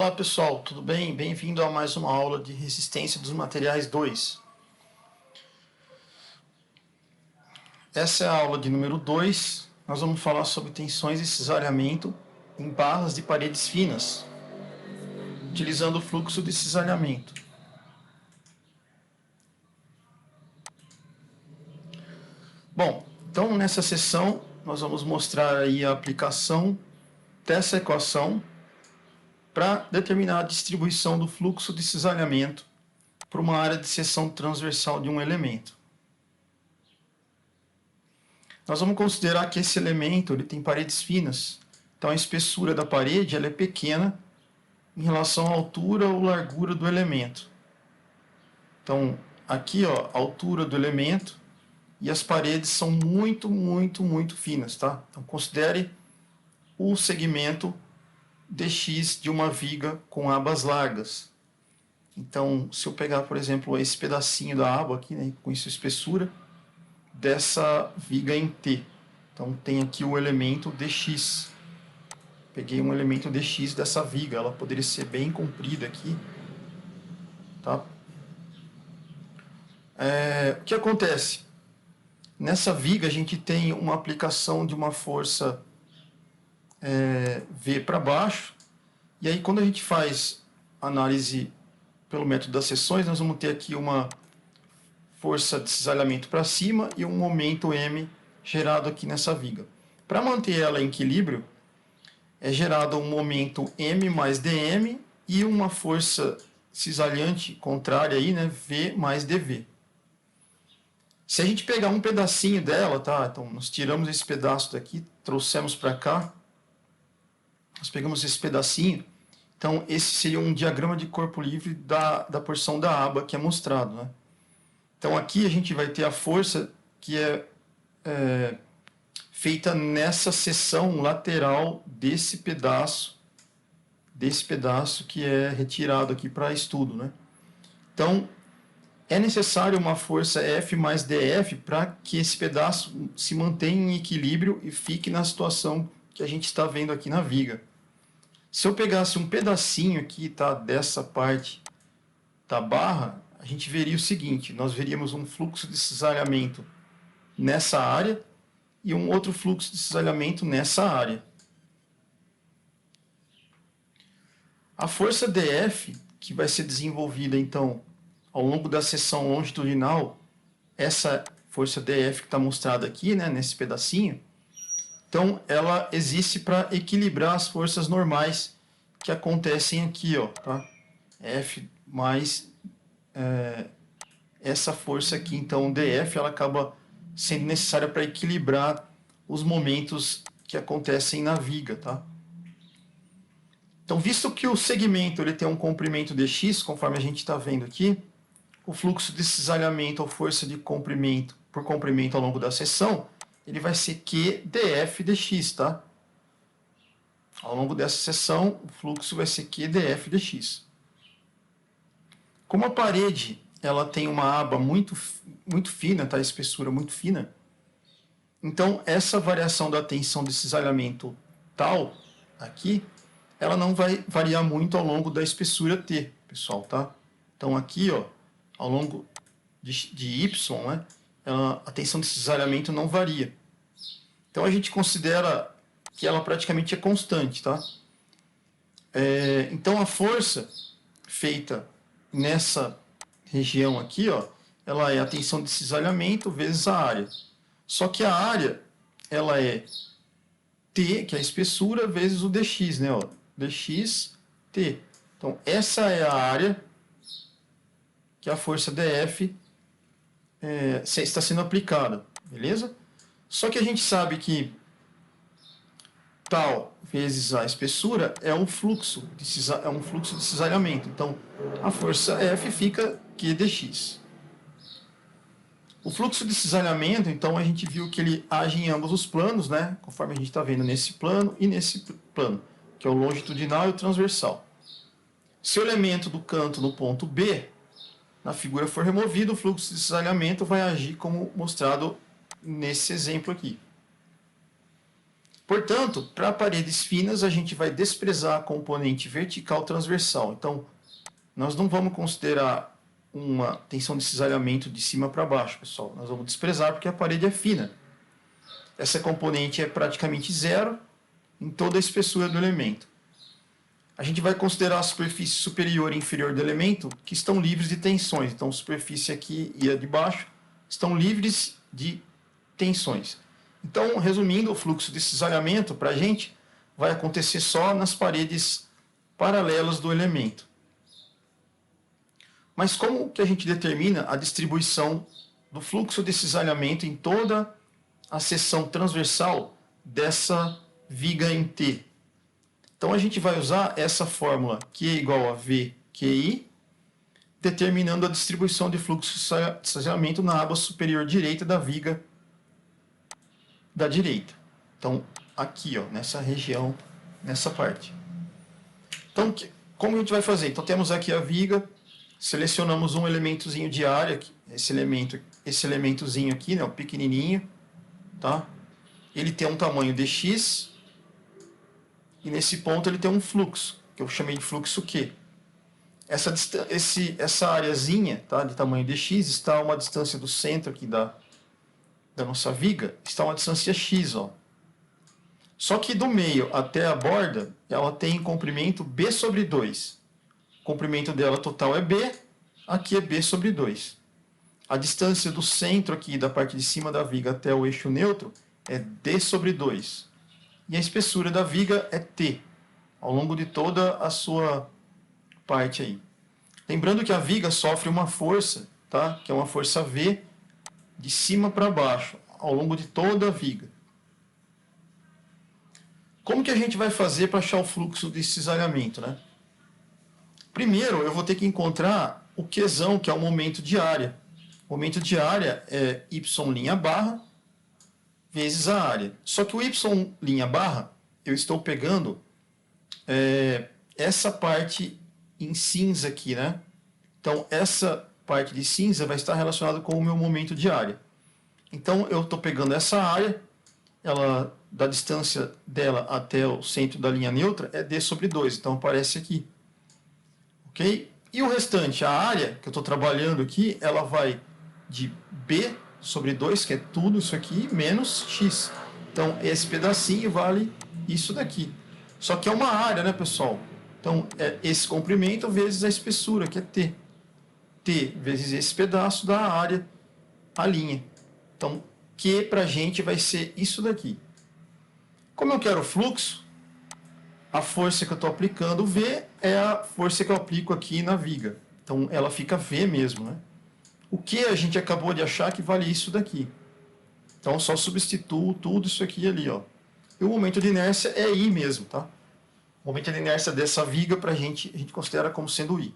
Olá pessoal, tudo bem? Bem-vindo a mais uma aula de resistência dos materiais 2. Essa é a aula de número 2. Nós vamos falar sobre tensões e cisalhamento em barras de paredes finas, utilizando o fluxo de cisalhamento. Bom, então nessa sessão nós vamos mostrar aí a aplicação dessa equação para determinar a distribuição do fluxo de cisalhamento para uma área de seção transversal de um elemento. Nós vamos considerar que esse elemento ele tem paredes finas, então a espessura da parede ela é pequena em relação à altura ou largura do elemento. Então, aqui ó, a altura do elemento e as paredes são muito finas, tá? Então, considere o segmento dx de uma viga com abas largas. Então, se eu pegar, por exemplo, esse pedacinho da aba aqui, né, com essa espessura, dessa viga em T. Então, tem aqui o elemento dx. Peguei um elemento dx dessa viga, ela poderia ser bem comprida aqui. Tá? O que acontece? Nessa viga a gente tem uma aplicação de uma força V para baixo, e aí quando a gente faz análise pelo método das seções, nós vamos ter aqui uma força de cisalhamento para cima e um momento M gerado aqui nessa viga. Para manter ela em equilíbrio, é gerado um momento M mais dm e uma força cisalhante contrária aí, né, V mais dv. Se a gente pegar um pedacinho dela, tá? Então nós tiramos esse pedaço daqui, trouxemos para cá, nós pegamos esse pedacinho, então esse seria um diagrama de corpo livre da porção da aba que é mostrado, né? Então aqui a gente vai ter a força que é feita nessa seção lateral desse pedaço que é retirado aqui para estudo, né? Então é necessário uma força F mais DF para que esse pedaço se mantenha em equilíbrio e fique na situação que a gente está vendo aqui na viga. Se eu pegasse um pedacinho aqui, tá, dessa parte da barra, a gente veria o seguinte, nós veríamos um fluxo de cisalhamento nessa área e um outro fluxo de cisalhamento nessa área. A força DF, que vai ser desenvolvida então ao longo da seção longitudinal, essa força DF que está mostrada aqui, né, nesse pedacinho, então ela existe para equilibrar as forças normais que acontecem aqui, ó, tá? F mais essa força aqui, então DF, ela acaba sendo necessária para equilibrar os momentos que acontecem na viga, tá? Então, visto que o segmento ele tem um comprimento dx, conforme a gente está vendo aqui, o fluxo de cisalhamento ou força de comprimento por comprimento ao longo da seção, ele vai ser Q df dx, tá? Ao longo dessa seção, o fluxo vai ser Q df dx. Como a parede ela tem uma aba muito fina, tá? Espessura muito fina, então essa variação da tensão de cisalhamento tal, aqui, ela não vai variar muito ao longo da espessura T, pessoal, tá? Então aqui, ó, ao longo de Y, né, a tensão de cisalhamento não varia. Então a gente considera que ela praticamente é constante, tá? Então a força feita nessa região aqui, ó, ela é a tensão de cisalhamento vezes a área. Só que a área, ela é T, que é a espessura, vezes o dx, né? Ó, dx, T. Então, essa é a área que a força DF está sendo aplicada, beleza? Só que a gente sabe que tal vezes a espessura é um fluxo de cisalhamento. Então, a força F fica Q dx. O fluxo de cisalhamento, então, a gente viu que ele age em ambos os planos, né? Conforme a gente está vendo nesse plano e nesse plano, que é o longitudinal e o transversal. Se o elemento do canto no ponto B, na figura for removido, o fluxo de cisalhamento vai agir como mostrado nesse exemplo aqui. Portanto, para paredes finas, a gente vai desprezar a componente vertical transversal. Então, nós não vamos considerar uma tensão de cisalhamento de cima para baixo, pessoal. Nós vamos desprezar porque a parede é fina. Essa componente é praticamente zero em toda a espessura do elemento. A gente vai considerar a superfície superior e inferior do elemento que estão livres de tensões. Então, a superfície aqui e a de baixo estão livres de tensões. Então, resumindo, o fluxo de cisalhamento para a gente vai acontecer só nas paredes paralelas do elemento. Mas como que a gente determina a distribuição do fluxo de cisalhamento em toda a seção transversal dessa viga em T? Então, a gente vai usar essa fórmula Q igual a VQI, determinando a distribuição de fluxo de cisalhamento na aba superior direita da viga da direita. Então, aqui, ó, nessa região, nessa parte. Então, como a gente vai fazer? Então, temos aqui a viga, selecionamos um elementozinho de área, esse elementozinho aqui, né, o pequenininho, tá? Ele tem um tamanho dx, e nesse ponto ele tem um fluxo, que eu chamei de fluxo Q. Essa areazinha, tá, de tamanho dx está a uma distância do centro aqui da nossa viga, está a uma distância x, ó. Só que do meio até a borda, ela tem comprimento b sobre 2. O comprimento dela total é b, aqui é b sobre 2. A distância do centro aqui, da parte de cima da viga até o eixo neutro, é d sobre 2. E a espessura da viga é t, ao longo de toda a sua parte aí. Lembrando que a viga sofre uma força, tá? Que é uma força V, de cima para baixo, ao longo de toda a viga. Como que a gente vai fazer para achar o fluxo de cisalhamento, né? Primeiro, eu vou ter que encontrar o Qzão, que é o momento de área. O momento de área é y' vezes a área. Só que o y', eu estou pegando essa parte em cinza aqui, né? Então, essa parte de cinza vai estar relacionada com o meu momento de área. Então, eu estou pegando essa área, ela, da distância dela até o centro da linha neutra é d sobre 2, então aparece aqui. Ok? E o restante, a área que eu estou trabalhando aqui, ela vai de b sobre 2, que é tudo isso aqui, menos x. Então, esse pedacinho vale isso daqui. Só que é uma área, né, pessoal? Então, é esse comprimento vezes a espessura, que é t. T vezes esse pedaço da área, a linha. Então, Q para a gente vai ser isso daqui. Como eu quero fluxo, a força que eu estou aplicando, V, é a força que eu aplico aqui na viga. Então, ela fica V mesmo, né? O que a gente acabou de achar que vale isso daqui. Então, só substituo tudo isso aqui ali, ó. E o momento de inércia é I mesmo, tá? O momento de inércia dessa viga a gente considera como sendo I.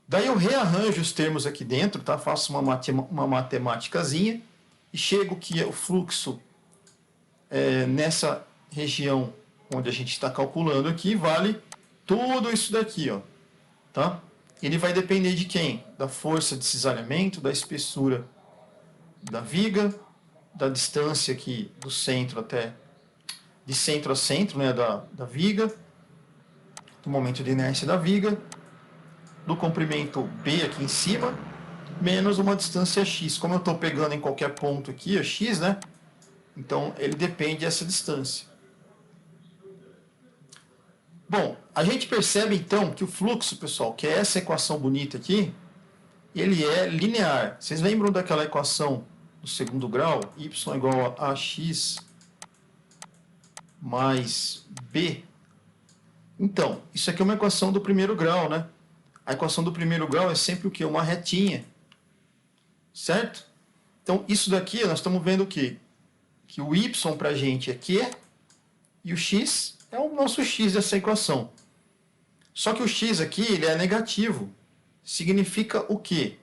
Daí eu rearranjo os termos aqui dentro, tá? Faço uma matemáticazinha e chego que o fluxo nessa região onde a gente está calculando aqui vale tudo isso daqui, ó, tá? Ele vai depender de quem? Da força de cisalhamento, da espessura da viga, da distância aqui do centro até de centro a centro, né, da viga, do momento de inércia da viga, do comprimento B aqui em cima, menos uma distância x. Como eu estou pegando em qualquer ponto aqui, a x, né? Então, ele depende dessa distância. Bom, a gente percebe então que o fluxo, pessoal, que é essa equação bonita aqui, ele é linear. Vocês lembram daquela equação do segundo grau? Y igual a ax mais b. Então, isso aqui é uma equação do primeiro grau, né? A equação do primeiro grau é sempre o quê? Uma retinha. Certo? Então, isso daqui, nós estamos vendo o quê? Que o y para a gente é Q e o x é o nosso x dessa equação. Só que o x aqui, ele é negativo. Significa o quê?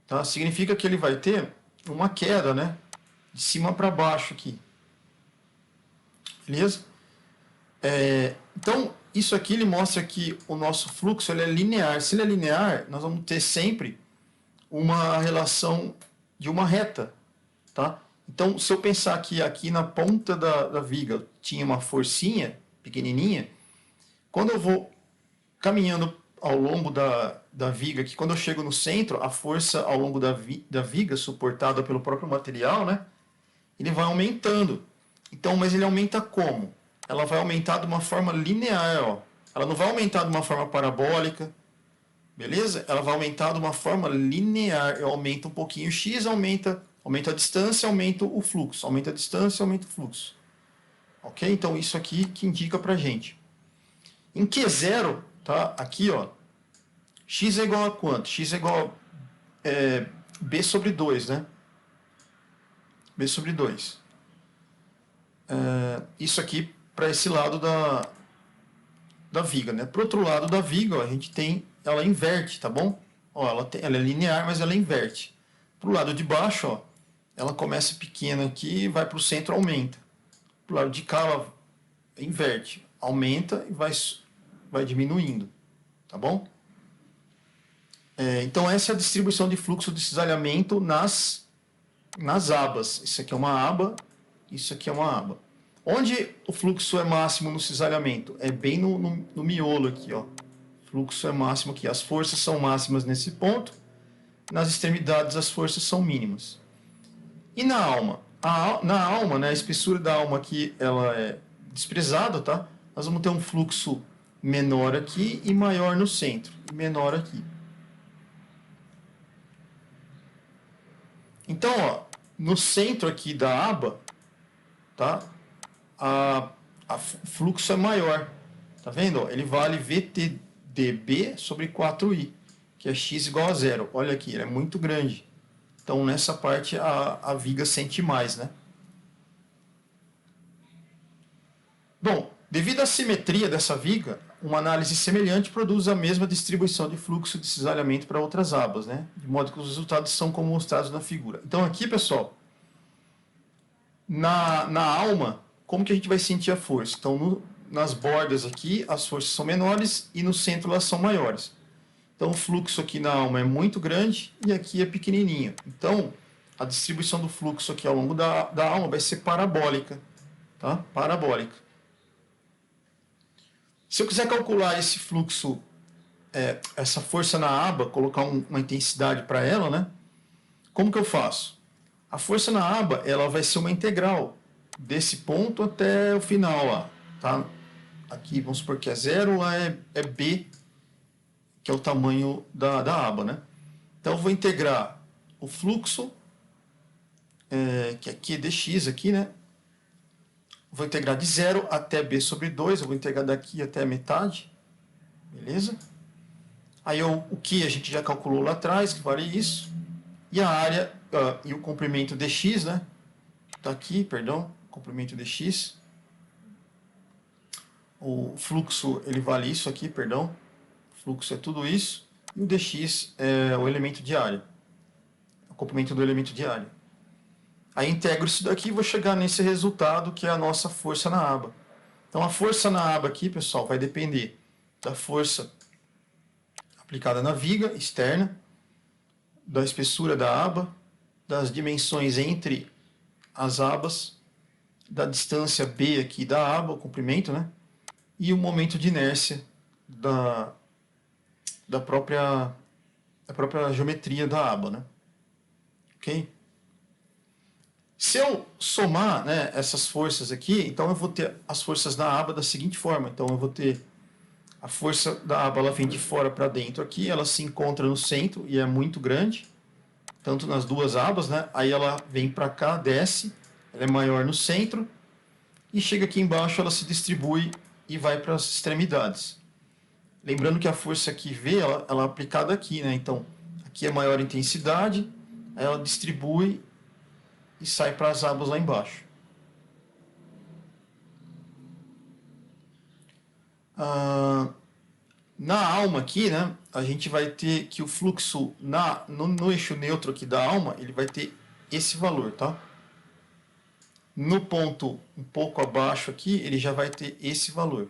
Tá? Significa que ele vai ter uma queda, né? De cima para baixo aqui. Beleza? Então, isso aqui ele mostra que o nosso fluxo ele é linear. Se ele é linear, nós vamos ter sempre uma relação de uma reta, tá? Então, se eu pensar que aqui na ponta da viga tinha uma forcinha pequenininha, quando eu vou caminhando ao longo da viga, que quando eu chego no centro, a força ao longo da viga, suportada pelo próprio material, né, ele vai aumentando. Então, mas ele aumenta como? Ela vai aumentar de uma forma linear, ó. Ela não vai aumentar de uma forma parabólica, beleza? Ela vai aumentar de uma forma linear. Eu aumento um pouquinho o x, aumenta a distância, aumenta o fluxo. Aumenta a distância, aumenta o fluxo. Ok? Então, isso aqui que indica pra gente. Em Q0, tá? Aqui, ó, x é igual a quanto? X é igual a b sobre 2, né? B sobre 2. Isso aqui para esse lado da viga, né? Para o outro lado da viga, ó, a gente tem, ela inverte, tá bom? Ó, ela é linear, mas ela inverte. Para o lado de baixo, ó, ela começa pequena aqui e vai para o centro, aumenta. Para o lado de cá, ela inverte, aumenta e vai diminuindo, tá bom? Então essa é a distribuição de fluxo de cisalhamento nas abas. Isso aqui é uma aba, isso aqui é uma aba. Onde o fluxo é máximo no cisalhamento? É bem no miolo aqui, ó. O fluxo é máximo aqui. As forças são máximas nesse ponto. Nas extremidades as forças são mínimas. E na alma? Na alma, né, a espessura da alma aqui ela é desprezada, tá? Nós vamos ter um fluxo menor aqui e maior no centro, e menor aqui. Então, ó, no centro aqui da aba, tá? O fluxo é maior. Tá vendo? Ele vale VTdB sobre 4i, que é x igual a zero. Olha aqui, ele é muito grande. Então, nessa parte, a viga sente mais, né? Bom, devido à simetria dessa viga, uma análise semelhante produz a mesma distribuição de fluxo de cisalhamento para outras abas, né? De modo que os resultados são como mostrados na figura. Então, aqui, pessoal, na alma, como que a gente vai sentir a força? Então, nas bordas aqui, as forças são menores e no centro elas são maiores. Então, o fluxo aqui na alma é muito grande e aqui é pequenininho. Então, a distribuição do fluxo aqui ao longo da alma vai ser parabólica, tá? Parabólica. Se eu quiser calcular esse fluxo, essa força na aba, colocar uma intensidade para ela, né? Como que eu faço? A força na aba, ela vai ser uma integral desse ponto até o final lá, tá? Aqui vamos supor que é zero, lá é B, que é o tamanho da aba, né? Então eu vou integrar o fluxo, que aqui é dx aqui, né? Vou integrar de 0 até b sobre 2, eu vou integrar daqui até a metade, beleza? Aí o que a gente já calculou lá atrás, que vale isso, e a área e o comprimento dx, né? Tá aqui, perdão, comprimento dx. O fluxo, ele vale isso aqui, perdão. O fluxo é tudo isso. E o dx é o elemento de área. O comprimento do elemento de área. Aí integro isso daqui e vou chegar nesse resultado que é a nossa força na aba. Então a força na aba aqui, pessoal, vai depender da força aplicada na viga externa, da espessura da aba, das dimensões entre as abas, da distância B aqui da aba, o comprimento, né? E o momento de inércia da própria geometria da aba, né? Ok? Se eu somar, né, essas forças aqui, então eu vou ter as forças da aba da seguinte forma. Então eu vou ter a força da aba, ela vem de fora para dentro aqui, ela se encontra no centro e é muito grande, tanto nas duas abas, né? Aí ela vem para cá, desce, ela é maior no centro e chega aqui embaixo, ela se distribui e vai para as extremidades. Lembrando que a força aqui V, ela é aplicada aqui, né? Então aqui é maior intensidade, aí ela distribui e sai para as abas lá embaixo. Na alma aqui, né, a gente vai ter que o fluxo no eixo neutro aqui da alma, ele vai ter esse valor, tá? No ponto um pouco abaixo aqui, ele já vai ter esse valor.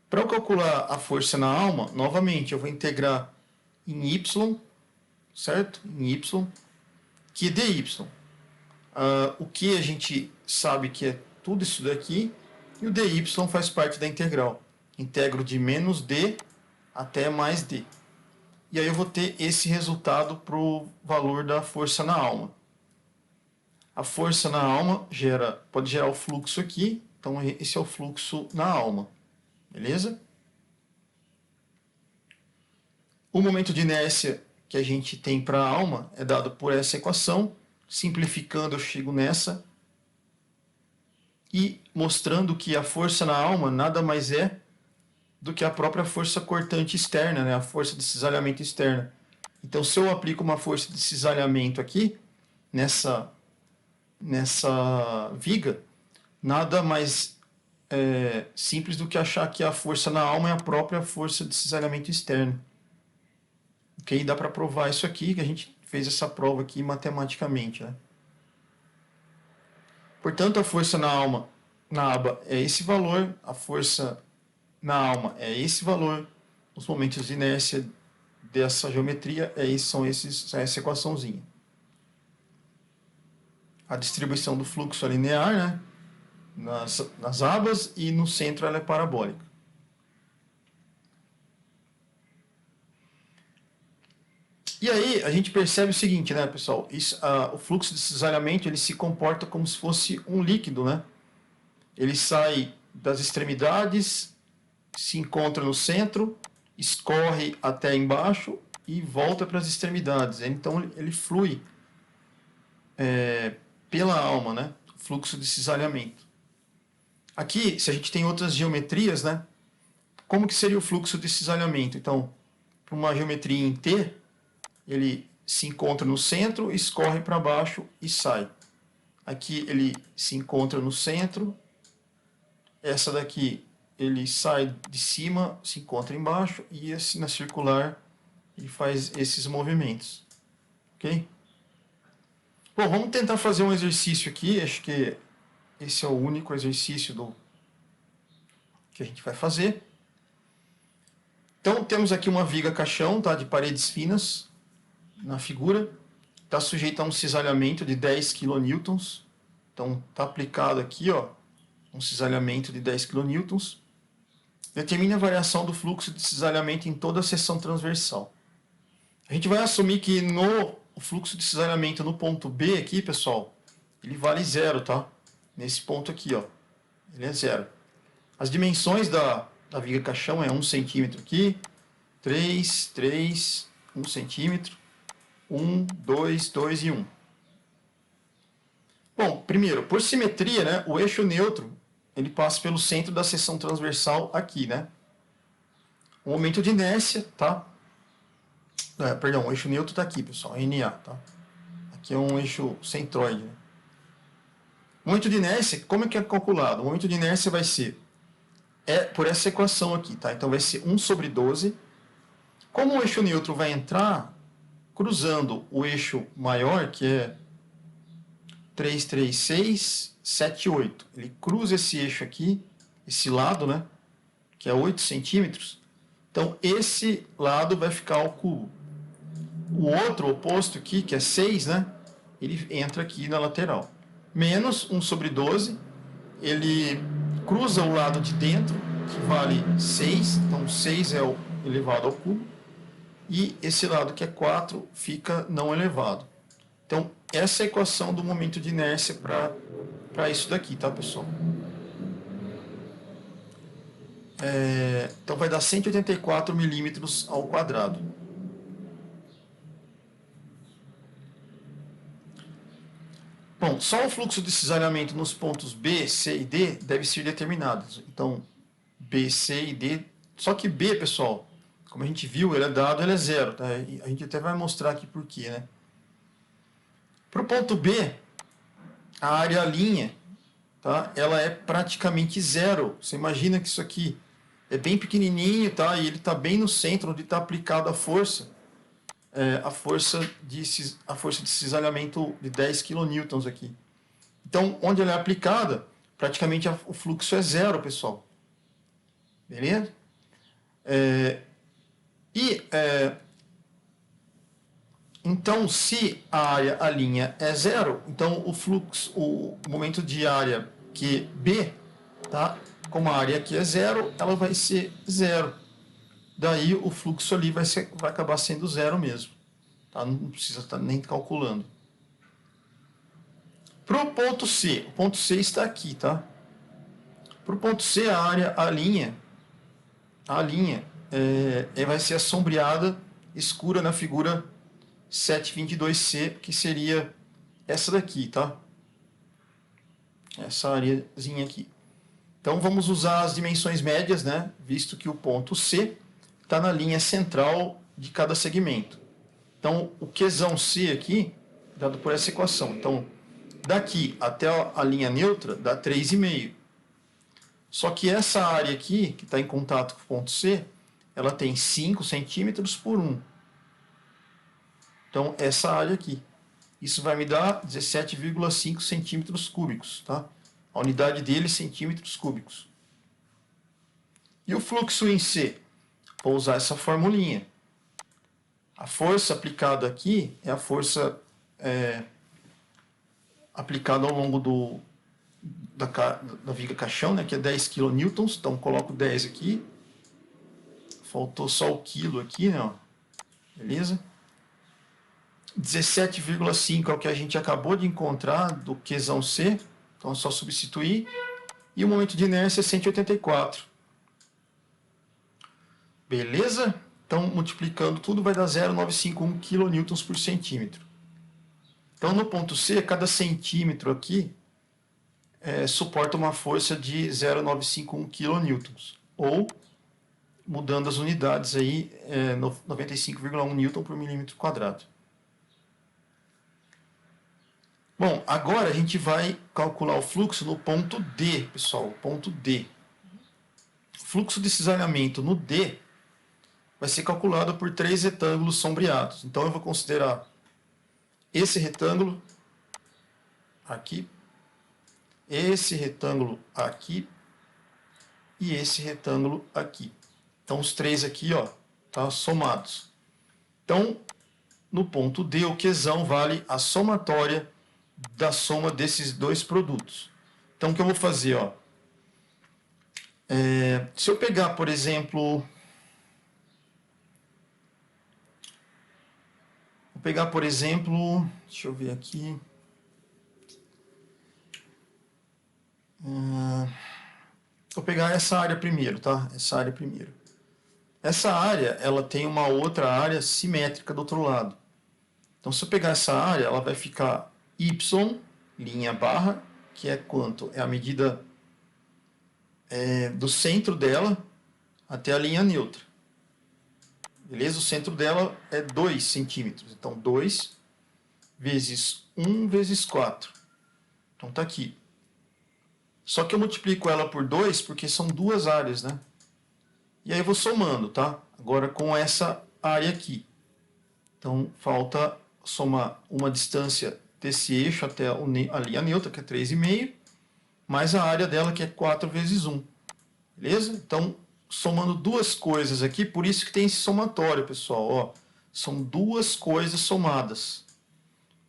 Para eu calcular a força na alma, novamente, eu vou integrar em y, certo? Em y, Q dy. O Q a gente sabe que é tudo isso daqui, e o dy faz parte da integral. Integro de menos d até mais d. E aí eu vou ter esse resultado para o valor da força na alma. A força na alma pode gerar o fluxo aqui, então esse é o fluxo na alma. Beleza? O momento de inércia que a gente tem para a alma é dado por essa equação. Simplificando, eu chego nessa. E mostrando que a força na alma nada mais é do que a própria força cortante externa, né? A força de cisalhamento externa. Então, se eu aplico uma força de cisalhamento aqui, nessa viga, nada mais simples do que achar que a força na alma é a própria força de cisalhamento externo. Ok? Dá para provar isso aqui, que a gente fez essa prova aqui matematicamente. Né? Portanto, a força na alma, na aba, é esse valor, a força na alma é esse valor, os momentos de inércia dessa geometria são essa equaçãozinha. A distribuição do fluxo é linear, né? nas abas, e no centro ela é parabólica. E aí a gente percebe o seguinte, né, pessoal? O fluxo de cisalhamento ele se comporta como se fosse um líquido, né? Ele sai das extremidades, se encontra no centro, escorre até embaixo e volta para as extremidades. Então ele flui pela alma, né? Fluxo de cisalhamento. Aqui, se a gente tem outras geometrias, né? Como que seria o fluxo de cisalhamento? Então, para uma geometria em T, ele se encontra no centro, escorre para baixo e sai. Aqui ele se encontra no centro. Essa daqui ele sai de cima, se encontra embaixo, e esse na circular ele faz esses movimentos. Ok? Bom, vamos tentar fazer um exercício aqui. Acho que esse é o único exercício que a gente vai fazer. Então, temos aqui uma viga caixão, tá, de paredes finas na figura. Está sujeita a um cisalhamento de 10 kN. Então, está aplicado aqui um cisalhamento de 10 kN. Determine a variação do fluxo de cisalhamento em toda a seção transversal. A gente vai assumir que o fluxo de cisalhamento no ponto B aqui, pessoal, ele vale 0, tá? Nesse ponto aqui, ele é 0. As dimensões da viga caixão é 1 centímetro aqui, 3, 1 centímetro, 1, 2, 2 e 1. Bom, primeiro, por simetria, né, o eixo neutro ele passa pelo centro da seção transversal aqui, né? O momento de inércia, tá? Perdão, o eixo neutro está aqui, pessoal, NA, tá? Aqui é um eixo centroide. Né? O momento de inércia, como é que é calculado? O momento de inércia vai ser por essa equação aqui, tá? Então vai ser 1 sobre 12. Como o eixo neutro vai entrar cruzando o eixo maior, que é 3, 3, 6, 7, 8. Ele cruza esse eixo aqui, esse lado, né? Que é 8 centímetros. Então, esse lado vai ficar ao cubo. O outro oposto aqui, que é 6, né? Ele entra aqui na lateral. Menos 1 sobre 12. Ele cruza o lado de dentro, que vale 6. Então, 6 é o elevado ao cubo. E esse lado, que é 4, fica não elevado. Então, essa é a equação do momento de inércia para isso daqui, tá, pessoal? Então, vai dar 184 milímetros ao quadrado. Bom, só o fluxo de cisalhamento nos pontos B, C e D deve ser determinado. Então, B, C e D. Só que B, pessoal, como a gente viu, ele é dado, ele é 0. Tá? A gente até vai mostrar aqui por quê, né? Para o ponto B, a área linha, tá? Ela é praticamente 0. Você imagina que isso aqui é bem pequenininho, tá? E ele está bem no centro, onde está aplicada a força. A força de cisalhamento de 10 kN aqui. Então, onde ela é aplicada, praticamente o fluxo é 0, pessoal. Beleza? Então, se a área, a linha é zero, então o fluxo, o momento de área QB, tá? Como a área aqui é zero, ela vai ser zero. Daí o fluxo ali vai acabar sendo zero mesmo. Tá? Não precisa estar nem calculando. Para o ponto C está aqui, tá? Para o ponto C, a área, a linha vai ser assombreada, escura na figura 722C, que seria essa daqui, tá? Essa areazinha aqui. Então vamos usar as dimensões médias, né? Visto que o ponto C está na linha central de cada segmento. Então o Qzão C aqui, dado por essa equação. Então, daqui até a linha neutra dá 3,5. Só que essa área aqui, que está em contato com o ponto C, ela tem 5 centímetros por 1. Então, essa área aqui. Isso vai me dar 17,5 centímetros cúbicos. Tá? A unidade dele, centímetros cúbicos. E o fluxo em C? Vou usar essa formulinha. A força aplicada aqui é a força aplicada ao longo da viga caixão, né, que é 10 kN. Então, coloco 10 aqui. Faltou só o quilo aqui, né? Ó. Beleza? 17,5 é o que a gente acabou de encontrar do Qzão C. Então, é só substituir. E o momento de inércia é 184. Beleza? Então, multiplicando tudo, vai dar 0,951 kN por centímetro. Então, no ponto C, cada centímetro aqui suporta uma força de 0,951 kN. Ou, mudando as unidades aí, 95,1 N por milímetro quadrado. Bom, agora a gente vai calcular o fluxo no ponto D, pessoal, ponto D. O fluxo de cisalhamento no D vai ser calculado por 3 retângulos sombreados. Então eu vou considerar esse retângulo aqui, esse retângulo aqui e esse retângulo aqui. Então os três aqui, ó, tá somados. Então, no ponto D, o Qzão vale a somatória da soma desses dois produtos. Então, o que eu vou fazer, ó? Se eu pegar, por exemplo, deixa eu ver aqui. Vou pegar essa área primeiro, tá? Essa área primeiro. Essa área, ela tem uma outra área simétrica do outro lado. Então, se eu pegar essa área, ela vai ficar y, linha barra, que é quanto? É a medida do centro dela até a linha neutra. Beleza? O centro dela é 2 centímetros. Então, 2 vezes 1 vezes 4. Então, está aqui. Só que eu multiplico ela por 2 porque são duas áreas, né? E aí eu vou somando, tá? Agora com essa área aqui. Então, falta somar uma distância desse eixo até a linha neutra, que é 3,5, mais a área dela, que é 4 vezes 1. Beleza? Então, somando duas coisas aqui, por isso que tem esse somatório, pessoal. Ó, são duas coisas somadas.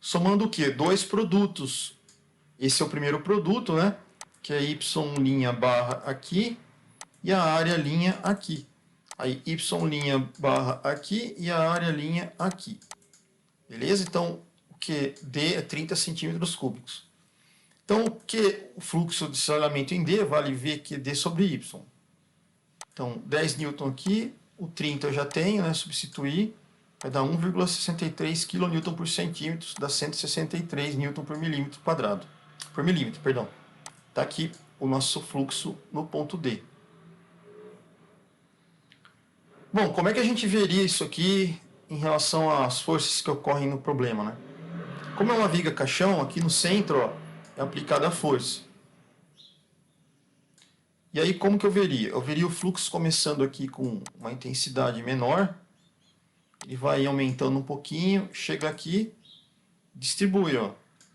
Somando o quê? Dois produtos. Esse é o primeiro produto, né? Que é y' barra aqui e a área linha aqui. Aí y' barra aqui e a área linha aqui. Beleza? Então, o que D é 30 centímetros cúbicos. Então, o fluxo de cisalhamento em D vale VQD sobre Y. Então, 10 N aqui, o 30 eu já tenho, né? Substituir, vai dar 1,63 kN por centímetro, dá 163 N por milímetro quadrado. Por milímetro, perdão. Está aqui o nosso fluxo no ponto D. Bom, como é que a gente veria isso aqui em relação às forças que ocorrem no problema, né? Como é uma viga caixão, aqui no centro, ó, é aplicada a força. E aí, como que eu veria? Eu veria o fluxo começando aqui com uma intensidade menor, ele vai aumentando um pouquinho, chega aqui, distribui, ó.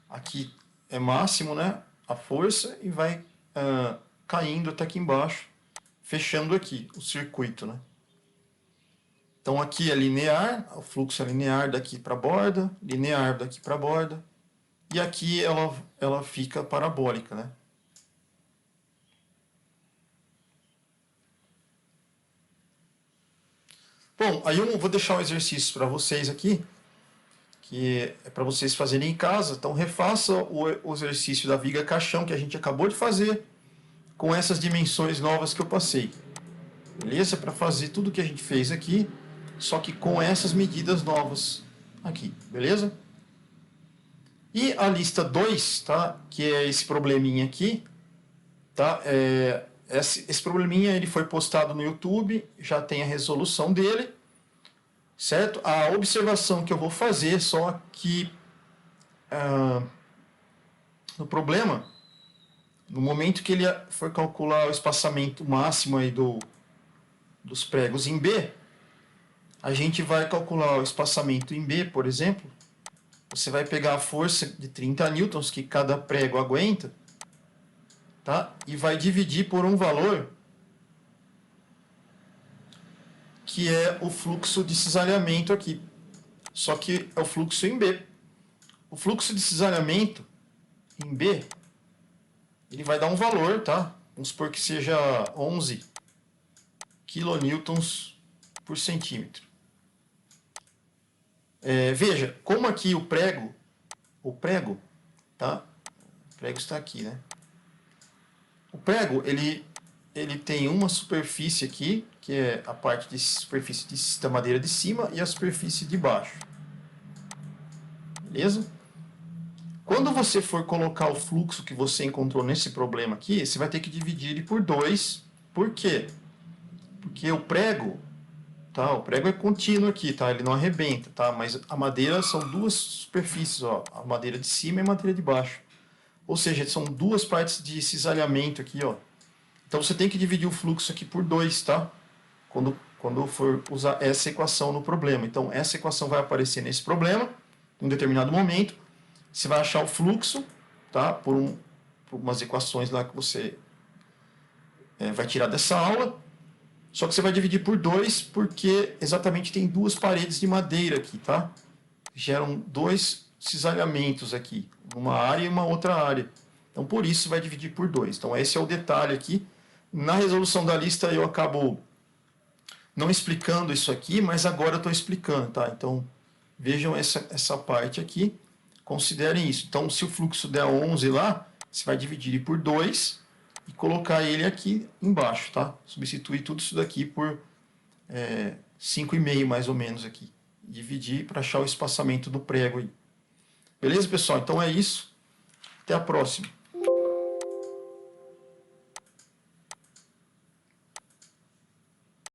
Aqui é máximo, né, a força, e vai caindo até aqui embaixo, fechando aqui o circuito, né. Então aqui é linear, o fluxo é linear daqui para a borda, linear daqui para a borda, e aqui ela fica parabólica, né? Bom, aí eu vou deixar um exercício para vocês aqui, que é para vocês fazerem em casa. Então refaça o exercício da viga caixão que a gente acabou de fazer com essas dimensões novas que eu passei. Beleza? Para fazer tudo que a gente fez aqui, só que com essas medidas novas aqui, beleza? E a lista 2, tá? Que é esse probleminha aqui, tá? Esse probleminha ele foi postado no YouTube, já tem a resolução dele, certo? A observação que eu vou fazer só que no problema, no momento que ele for calcular o espaçamento máximo aí dos pregos em B, a gente vai calcular o espaçamento em B, por exemplo. Você vai pegar a força de 30 newtons que cada prego aguenta, tá? E vai dividir por um valor que é o fluxo de cisalhamento aqui. Só que é o fluxo em B. O fluxo de cisalhamento em B, ele vai dar um valor, tá? Vamos supor que seja 11 kilonewtons por centímetro. Veja, como aqui o prego, tá? O prego está aqui, né? O prego, ele tem uma superfície aqui, que é a parte de superfície da madeira de cima e a superfície de baixo. Beleza? Quando você for colocar o fluxo que você encontrou nesse problema aqui, você vai ter que dividir ele por 2. Por quê? Porque o prego é contínuo aqui, tá? Ele não arrebenta, tá? Mas a madeira são duas superfícies, ó. A madeira de cima e a madeira de baixo. Ou seja, são duas partes de cisalhamento aqui, ó. Então você tem que dividir o fluxo aqui por 2, tá? Quando for usar essa equação no problema. Então essa equação vai aparecer nesse problema, em um determinado momento. Você vai achar o fluxo, tá? Por umas equações lá que você vai tirar dessa aula. Só que você vai dividir por 2, porque exatamente tem duas paredes de madeira aqui, tá? Geram dois cisalhamentos aqui, uma área e uma outra área. Então, por isso, vai dividir por 2. Então, esse é o detalhe aqui. Na resolução da lista, eu acabo não explicando isso aqui, mas agora eu estou explicando, tá? Então, vejam essa parte aqui, considerem isso. Então, se o fluxo der 11 lá, você vai dividir por 2 e colocar ele aqui embaixo, tá? Substituir tudo isso daqui por 5,5 mais ou menos aqui. Dividir para achar o espaçamento do prego aí. Beleza, pessoal? Então é isso. Até a próxima.